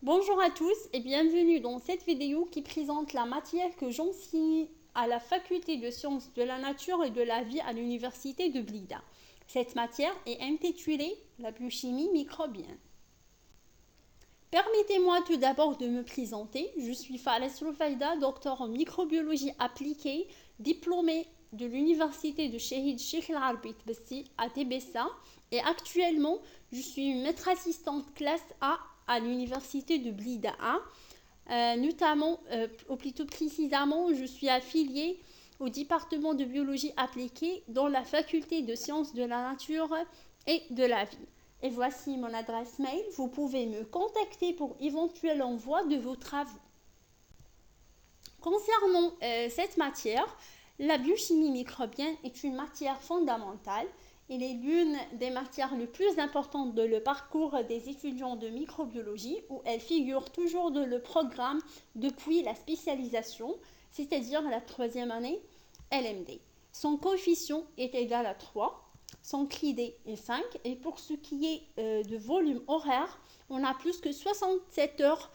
Bonjour à tous et bienvenue dans cette vidéo qui présente la matière que j'enseigne à la faculté de sciences de la nature et de la vie à l'université de Blida. Cette matière est intitulée la biochimie microbienne. Permettez-moi tout d'abord de me présenter. Je suis Fales Roufaïda, docteur en microbiologie appliquée, diplômée de l'université de Chehid Sheikh El Arbi Tbessi à Tébessa et actuellement je suis maître assistante classe A à l'université de Blida 1. Notamment, ou plutôt précisément, je suis affiliée au département de biologie appliquée dans la faculté de sciences de la nature et de la vie. Et voici mon adresse mail. Vous pouvez me contacter pour éventuel envoi de vos travaux. Concernant cette matière, la biochimie microbienne est une matière fondamentale. Elle est l'une des matières les plus importantes de le parcours des étudiants de microbiologie où elle figure toujours dans le programme depuis la spécialisation, c'est-à-dire la 3e année LMD. Son coefficient est égal à 3. Son CLID est 5 et pour ce qui est de volume horaire, on a plus que 67 heures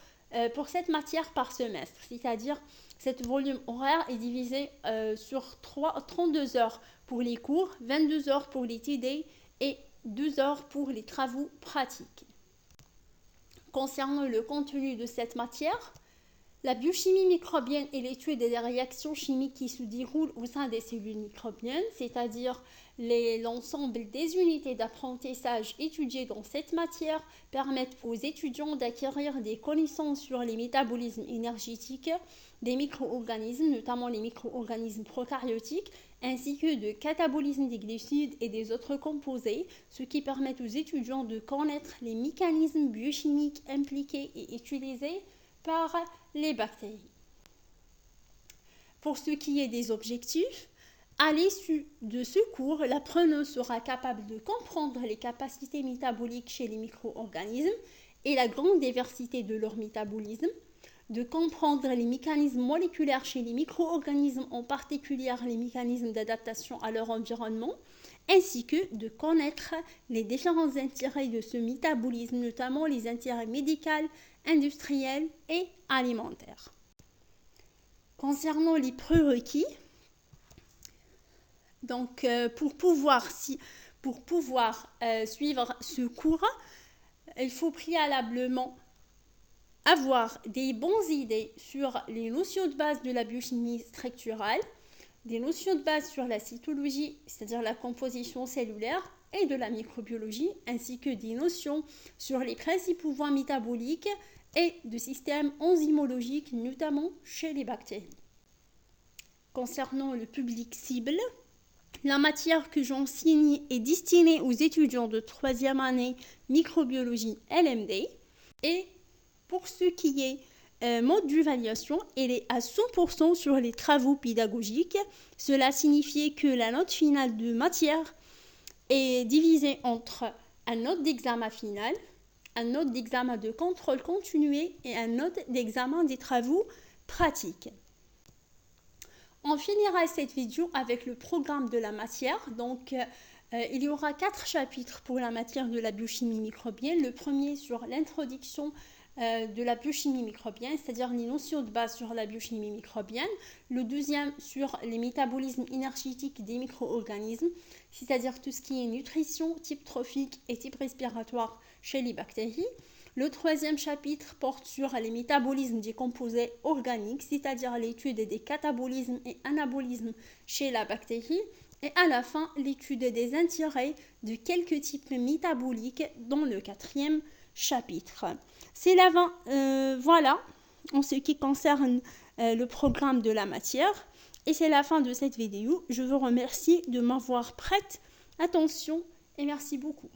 pour cette matière par semestre, c'est-à-dire cet volume horaire est divisé sur 32 heures pour les cours, 22 heures pour les TD et 2 heures pour les travaux pratiques. Concernant le contenu de cette matière, la biochimie microbienne est l'étude des réactions chimiques qui se déroulent au sein des cellules microbiennes, c'est-à-dire l'ensemble des unités d'apprentissage étudiées dans cette matière permettent aux étudiants d'acquérir des connaissances sur les métabolismes énergétiques des micro-organismes, notamment les micro-organismes prokaryotiques, ainsi que de catabolisme des glucides et des autres composés, ce qui permet aux étudiants de connaître les mécanismes biochimiques impliqués et utilisés par les bactéries. Pour ce qui est des objectifs, à l'issue de ce cours, l'appreneuse sera capable de comprendre les capacités métaboliques chez les micro-organismes et la grande diversité de leur métabolisme, de comprendre les mécanismes moléculaires chez les micro-organismes, en particulier les mécanismes d'adaptation à leur environnement, ainsi que de connaître les différents intérêts de ce métabolisme, notamment les intérêts médicaux, industriels et alimentaires. Concernant les prérequis, donc pour pouvoir suivre ce cours, il faut préalablement avoir des bonnes idées sur les notions de base de la biochimie structurale, des notions de base sur la cytologie, c'est-à-dire la composition cellulaire, et de la microbiologie, ainsi que des notions sur les principaux voies métaboliques et de systèmes enzymologiques, notamment chez les bactéries. Concernant le public cible, la matière que j'enseigne est destinée aux étudiants de 3e année microbiologie LMD et pour ce qui est mode d'évaluation, elle est à 100% sur les travaux pédagogiques. Cela signifie que la note finale de matière est divisée entre un note d'examen final, un note d'examen de contrôle continué et un note d'examen des travaux pratiques. On finira cette vidéo avec le programme de la matière. Donc, il y aura 4 chapitres pour la matière de la biochimie microbienne. Le premier sur l'introduction de la biochimie microbienne, c'est-à-dire les notions de base sur la biochimie microbienne. Le deuxième sur les métabolismes énergétiques des micro-organismes, c'est-à-dire tout ce qui est nutrition, type trophique et type respiratoire chez les bactéries. Le troisième chapitre porte sur les métabolismes des composés organiques, c'est-à-dire l'étude des catabolismes et anabolismes chez la bactérie. Et à la fin, l'étude des intérêts de quelques types métaboliques dans le 4e chapitre. C'est la fin, voilà, en ce qui concerne le programme de la matière. Et c'est la fin de cette vidéo. Je vous remercie de m'avoir prêté attention et merci beaucoup.